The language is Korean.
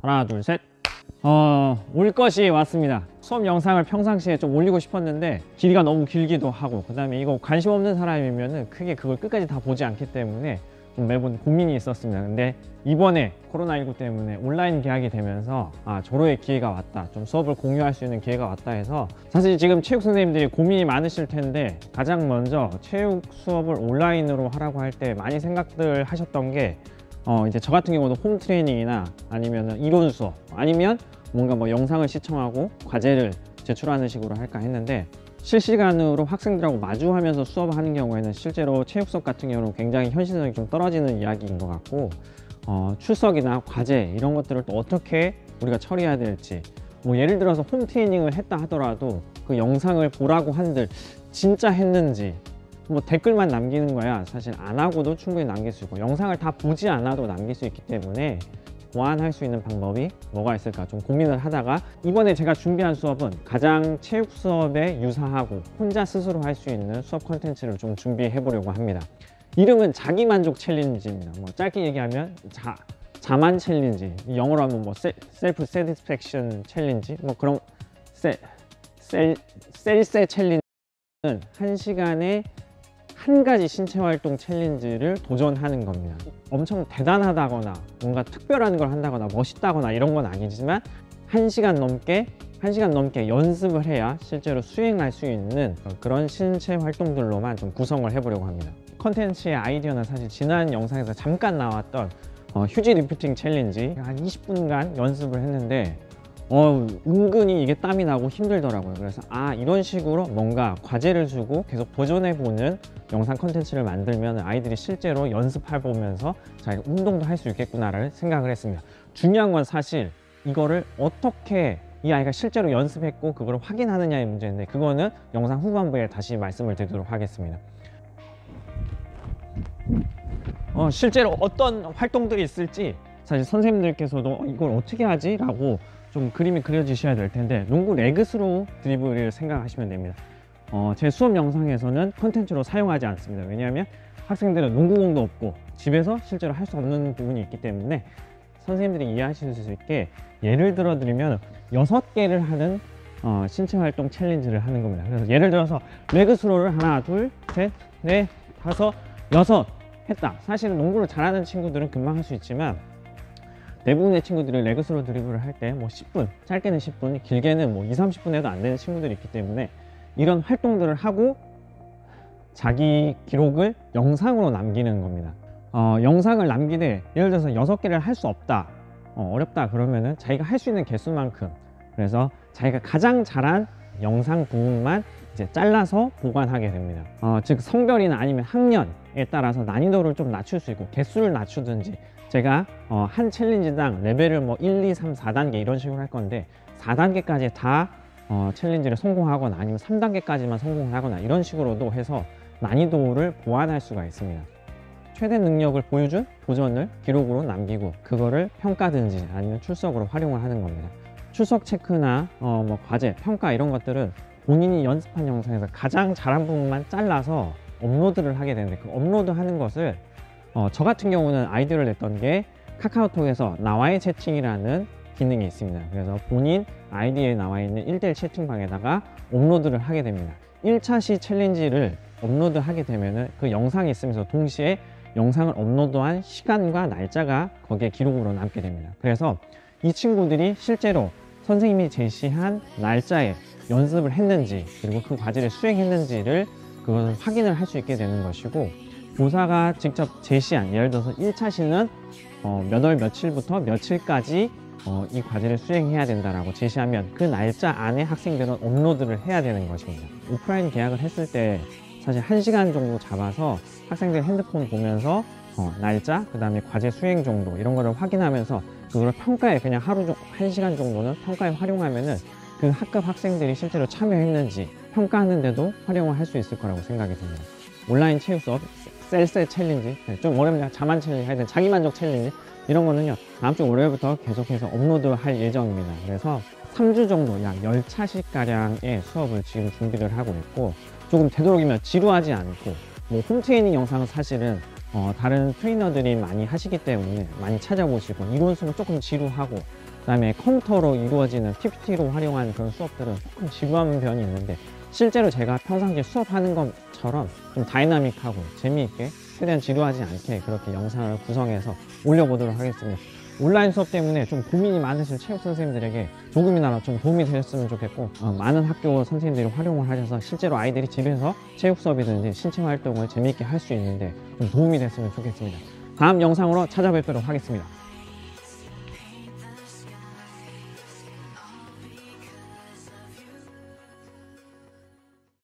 하나 둘 셋. 올 것이 왔습니다. 수업 영상을 평상시에 좀 올리고 싶었는데 길이가 너무 길기도 하고, 그 다음에 이거 관심 없는 사람이면은 크게 그걸 끝까지 다 보지 않기 때문에 좀 매번 고민이 있었습니다. 근데 이번에 코로나19 때문에 온라인 개학이 되면서 절호의 기회가 왔다, 좀 수업을 공유할 수 있는 기회가 왔다 해서, 사실 지금 체육 선생님들이 고민이 많으실 텐데 가장 먼저 체육 수업을 온라인으로 하라고 할 때 많이 생각들 하셨던 게 이제 저 같은 경우도 홈 트레이닝이나 아니면 이론 수업, 아니면 뭔가 뭐 영상을 시청하고 과제를 제출하는 식으로 할까 했는데, 실시간으로 학생들하고 마주하면서 수업을 하는 경우에는 실제로 체육 수업 같은 경우는 굉장히 현실성이 좀 떨어지는 이야기인 것 같고, 출석이나 과제 이런 것들을 또 어떻게 우리가 처리해야 될지, 뭐 예를 들어서 홈 트레이닝을 했다 하더라도 그 영상을 보라고 한들 진짜 했는지, 뭐 댓글만 남기는 거야 사실 안 하고도 충분히 남길 수 있고, 영상을 다 보지 않아도 남길 수 있기 때문에 보완할 수 있는 방법이 뭐가 있을까 좀 고민을 하다가, 이번에 제가 준비한 수업은 가장 체육 수업에 유사하고 혼자 스스로 할 수 있는 수업 콘텐츠를 좀 준비해 보려고 합니다. 이름은 자기만족 챌린지입니다. 뭐 짧게 얘기하면 자만 챌린지, 영어로 하면 뭐 셀프 세티스팩션 챌린지, 뭐 그런 셀세 챌린지는 1시간에 한 가지 신체 활동 챌린지를 도전하는 겁니다. 엄청 대단하다거나 뭔가 특별한 걸 한다거나 멋있다거나 이런 건 아니지만 1시간 넘게 연습을 해야 실제로 수행할 수 있는 그런 신체 활동들로만 좀 구성을 해보려고 합니다. 컨텐츠의 아이디어는 사실 지난 영상에서 잠깐 나왔던 휴지 리프팅 챌린지, 한 20분간 연습을 했는데 은근히 이게 땀이 나고 힘들더라고요. 그래서 이런 식으로 뭔가 과제를 주고 계속 도전해보는 영상 컨텐츠를 만들면 아이들이 실제로 연습해 보면서 자기가 운동도 할 수 있겠구나를 생각을 했습니다. 중요한 건 사실 이거를 어떻게 이 아이가 실제로 연습했고 그걸 확인하느냐의 문제인데, 그거는 영상 후반부에 다시 말씀을 드리도록 하겠습니다. 실제로 어떤 활동들이 있을지 사실 선생님들께서도 이걸 어떻게 하지? 라고 좀 그림이 그려지셔야 될 텐데, 농구 레그스로 드리블을 생각하시면 됩니다. 제 수업 영상에서는 컨텐츠로 사용하지 않습니다. 왜냐하면 학생들은 농구공도 없고 집에서 실제로 할 수 없는 부분이 있기 때문에 선생님들이 이해하실 수 있게 예를 들어 드리면 6개를 하는 신체 활동 챌린지를 하는 겁니다. 그래서 예를 들어서 레그스로를 하나, 둘, 셋, 넷, 다섯, 여섯 했다. 사실은 농구를 잘하는 친구들은 금방 할 수 있지만 대부분의 친구들이 레그스로 드리블을 할 때 뭐 10분, 짧게는 10분, 길게는 뭐 20-30분 해도 안 되는 친구들이 있기 때문에 이런 활동들을 하고 자기 기록을 영상으로 남기는 겁니다. 영상을 남기되 예를 들어서 6개를 할 수 없다, 어렵다 그러면은 자기가 할 수 있는 개수만큼, 그래서 자기가 가장 잘한 영상 부분만 이제 잘라서 보관하게 됩니다. 즉 성별이나 아니면 학년에 따라서 난이도를 좀 낮출 수 있고 개수를 낮추든지, 제가 한 챌린지당 레벨을 뭐 1, 2, 3, 4단계 이런 식으로 할 건데 4단계까지 다 챌린지를 성공하거나 아니면 3단계까지만 성공하거나 이런 식으로도 해서 난이도를 보완할 수가 있습니다. 최대 능력을 보여준 도전을 기록으로 남기고 그거를 평가든지 아니면 출석으로 활용을 하는 겁니다. 출석 체크나 뭐 과제, 평가 이런 것들은 본인이 연습한 영상에서 가장 잘한 부분만 잘라서 업로드를 하게 되는데, 그 업로드 하는 것을 저 같은 경우는 아이디어를 냈던 게 카카오톡에서 나와의 채팅이라는 기능이 있습니다. 그래서 본인 아이디에 나와 있는 1:1 채팅방에다가 업로드를 하게 됩니다. 1차 시 챌린지를 업로드 하게 되면은 그 영상이 있으면서 동시에 영상을 업로드한 시간과 날짜가 거기에 기록으로 남게 됩니다. 그래서 이 친구들이 실제로 선생님이 제시한 날짜에 연습을 했는지, 그리고 그 과제를 수행했는지를 그걸 확인을 할 수 있게 되는 것이고, 교사가 직접 제시한, 예를 들어서 1차 시는 몇 월 며칠부터 며칠까지 이 과제를 수행해야 된다라고 제시하면 그 날짜 안에 학생들은 업로드를 해야 되는 것입니다. 오프라인 계약을 했을 때 사실 1시간 정도 잡아서 학생들 핸드폰 보면서 날짜, 그 다음에 과제 수행 정도 이런 거를 확인하면서 그거를 평가에 그냥 1시간 정도는 평가에 활용하면은 그 학급 학생들이 실제로 참여했는지 평가하는데도 활용을 할 수 있을 거라고 생각이 듭니다. 온라인 체육 수업 셀세 챌린지, 좀 어렵네요. 자만 챌린지, 하여튼 자기만족 챌린지 이런 거는요 다음 주 월요일부터 계속해서 업로드 할 예정입니다. 그래서 3주 정도 약 10차씩 가량의 수업을 지금 준비를 하고 있고, 조금 되도록이면 지루하지 않고, 뭐 홈트레이닝 영상은 사실은 다른 트레이너들이 많이 하시기 때문에 많이 찾아보시고, 이론 수업은 조금 지루하고, 그다음에 컴퓨터로 이루어지는 PPT로 활용한 그런 수업들은 조금 지루한 면이 있는데, 실제로 제가 평상시에 수업하는 것처럼 좀 다이나믹하고 재미있게, 최대한 지루하지 않게 그렇게 영상을 구성해서 올려보도록 하겠습니다. 온라인 수업 때문에 좀 고민이 많으신 체육 선생님들에게 조금이나마 좀 도움이 되셨으면 좋겠고, 많은 학교 선생님들이 활용을 하셔서 실제로 아이들이 집에서 체육 수업이든지 신체 활동을 재미있게 할 수 있는데 좀 도움이 됐으면 좋겠습니다. 다음 영상으로 찾아뵙도록 하겠습니다.